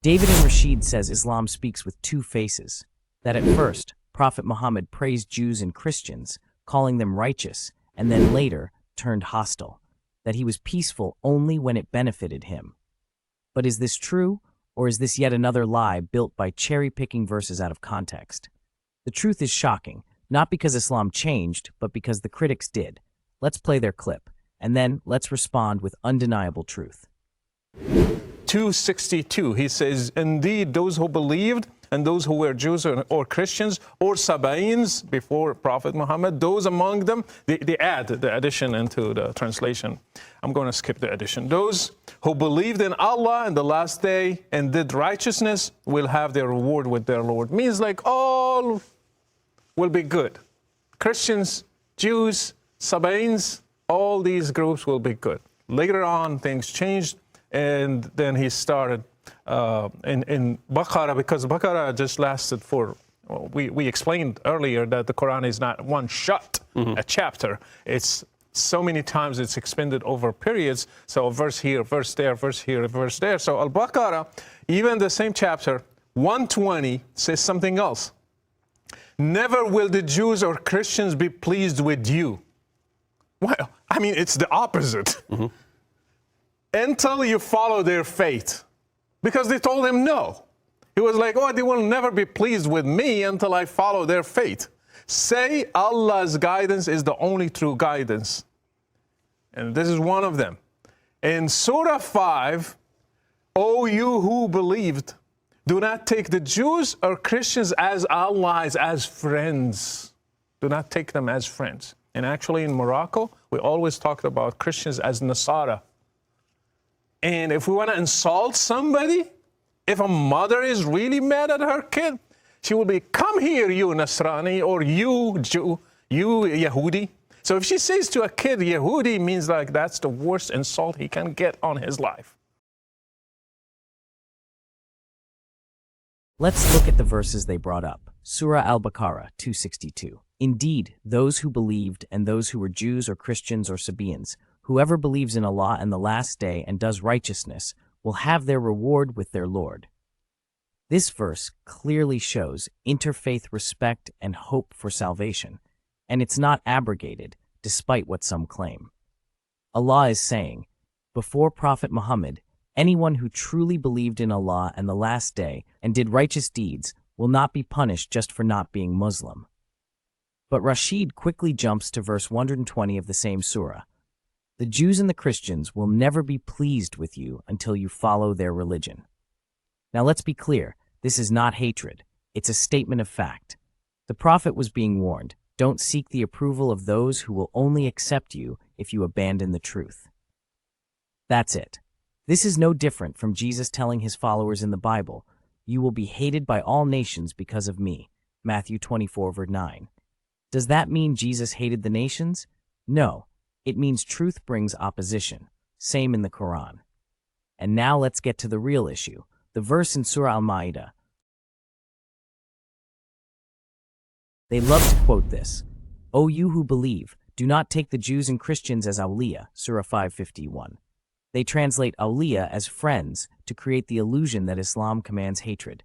David and Rashid says Islam speaks with two faces, that at first, Prophet Muhammad praised Jews and Christians, calling them righteous, and then later turned hostile, that he was peaceful only when it benefited him. But is this true, or is this yet another lie built by cherry-picking verses out of context? The truth is shocking, not because Islam changed, but because the critics did. Let's play their clip, and then let's respond with undeniable truth. 262, he says, indeed, those who believed and those who were Jews or Christians or Sabaeans before Prophet Muhammad, those among them, they add the addition into the translation. I'm going to skip the addition. Those who believed in Allah and the last day and did righteousness will have their reward with their Lord. Means like all will be good. Christians, Jews, Sabaeans, all these groups will be good. Later on, things changed. And then he started in Baqarah, because Baqarah just lasted for, well, we explained earlier that the Quran is not one shot, a chapter. It's so many times it's expanded over periods. So a verse here, verse there, verse here, verse there. So Al-Baqarah, even the same chapter, 120 says something else. Never will the Jews or Christians be pleased with you. Well, I mean, it's the opposite. Until you follow their faith. Because they told him no. He was like, oh, they will never be pleased with me until I follow their faith. Say Allah's guidance is the only true guidance. And this is one of them. In Surah 5, O you who believed, do not take the Jews or Christians as allies, as friends. Do not take them as friends. And actually in Morocco, we always talked about Christians as Nasara. And if we want to insult somebody, if a mother is really mad at her kid, she will be, come here, you Nasrani, or you Jew, you Yehudi. So if she says to a kid, Yehudi, means like that's the worst insult he can get on his life. Let's look at the verses they brought up. Surah Al-Baqarah 262. Indeed, those who believed and those who were Jews or Christians or Sabaeans, whoever believes in Allah and the last day and does righteousness will have their reward with their Lord. This verse clearly shows interfaith respect and hope for salvation, and it's not abrogated, despite what some claim. Allah is saying, before Prophet Muhammad, anyone who truly believed in Allah and the last day and did righteous deeds will not be punished just for not being Muslim. But Rashid quickly jumps to verse 120 of the same surah. The Jews and the Christians will never be pleased with you until you follow their religion. Now let's be clear, this is not hatred. It's a statement of fact. The Prophet was being warned, don't seek the approval of those who will only accept you if you abandon the truth. That's it. This is no different from Jesus telling his followers in the Bible, you will be hated by all nations because of me. Matthew 24, verse 9. Does that mean Jesus hated the nations? No. It means truth brings opposition. Same in the Quran. And now let's get to the real issue, the verse in Surah Al-Ma'idah. They love to quote this. O you who believe, do not take the Jews and Christians as awliya, Surah 551. They translate awliya as friends to create the illusion that Islam commands hatred.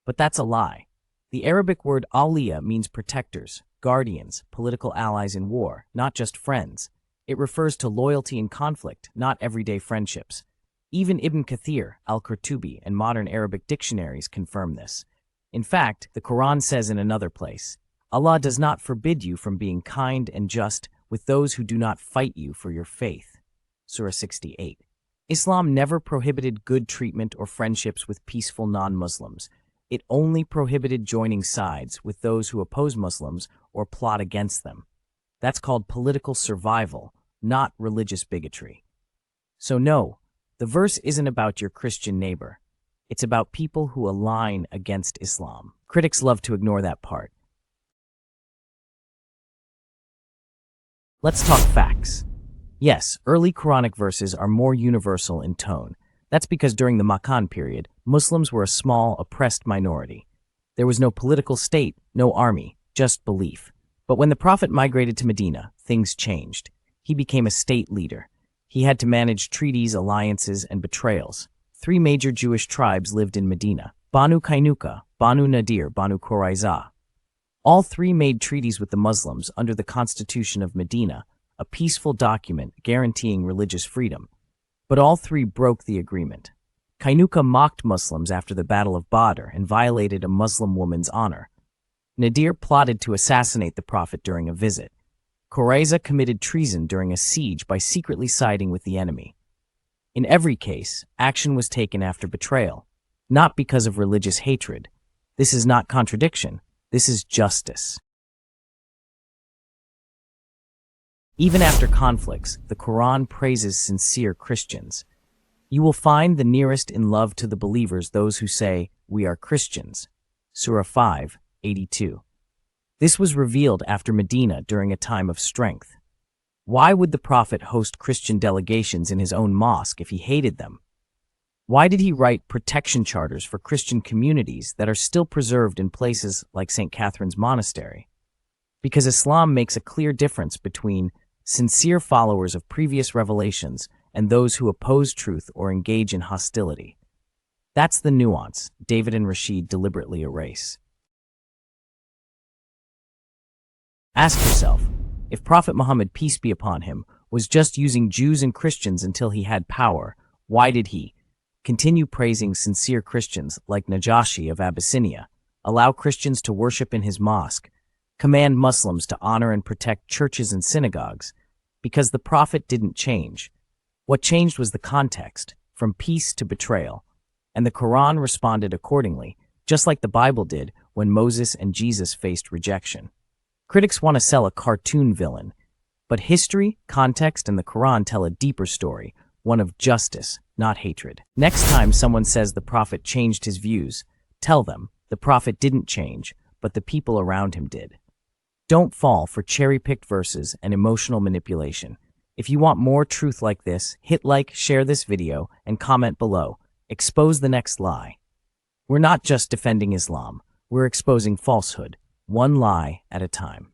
But that's a lie. The Arabic word awliya means protectors, guardians, political allies in war, not just friends. It refers to loyalty in conflict, not everyday friendships. Even Ibn Kathir, Al-Qurtubi, and modern Arabic dictionaries confirm this. In fact, the Quran says in another place, Allah does not forbid you from being kind and just with those who do not fight you for your faith. Surah 68. Islam never prohibited good treatment or friendships with peaceful non-Muslims. It only prohibited joining sides with those who oppose Muslims or plot against them. That's called political survival, not religious bigotry. So no, the verse isn't about your Christian neighbor. It's about people who align against Islam. Critics love to ignore that part. Let's talk facts. Yes, early Quranic verses are more universal in tone. That's because during the Makkan period, Muslims were a small, oppressed minority. There was no political state, no army, just belief. But when the Prophet migrated to Medina, things changed. He became a state leader. He had to manage treaties, alliances, and betrayals. three major Jewish tribes lived in Medina: Banu Kainuka, Banu Nadir, Banu Qurayza. All three made treaties with the Muslims under the Constitution of Medina, a peaceful document guaranteeing religious freedom. But all three broke the agreement. Kainuka mocked Muslims after the Battle of Badr and violated a Muslim woman's honor. Nadir plotted to assassinate the Prophet during a visit. Qurayza committed treason during a siege by secretly siding with the enemy. In every case, action was taken after betrayal, not because of religious hatred. This is not contradiction, this is justice. Even after conflicts, the Quran praises sincere Christians. You will find the nearest in love to the believers those who say, "We are Christians." Surah 5:82. This was revealed after Medina during a time of strength. Why would the Prophet host Christian delegations in his own mosque if he hated them? Why did he write protection charters for Christian communities that are still preserved in places like St. Catherine's Monastery? Because Islam makes a clear difference between sincere followers of previous revelations and those who oppose truth or engage in hostility. That's the nuance David and Rashid deliberately erase. Ask yourself, if Prophet Muhammad, peace be upon him, was just using Jews and Christians until he had power, why did he continue praising sincere Christians like Najashi of Abyssinia, allow Christians to worship in his mosque, command Muslims to honor and protect churches and synagogues? Because the Prophet didn't change. What changed was the context, from peace to betrayal, and the Quran responded accordingly, just like the Bible did when Moses and Jesus faced rejection. Critics want to sell a cartoon villain, but history, context, and the Quran tell a deeper story, one of justice, not hatred. Next time someone says the Prophet changed his views, tell them the Prophet didn't change, but the people around him did. Don't fall for cherry-picked verses and emotional manipulation. If you want more truth like this, hit like, share this video, and comment below. Expose the next lie. We're not just defending Islam, we're exposing falsehood, one lie at a time.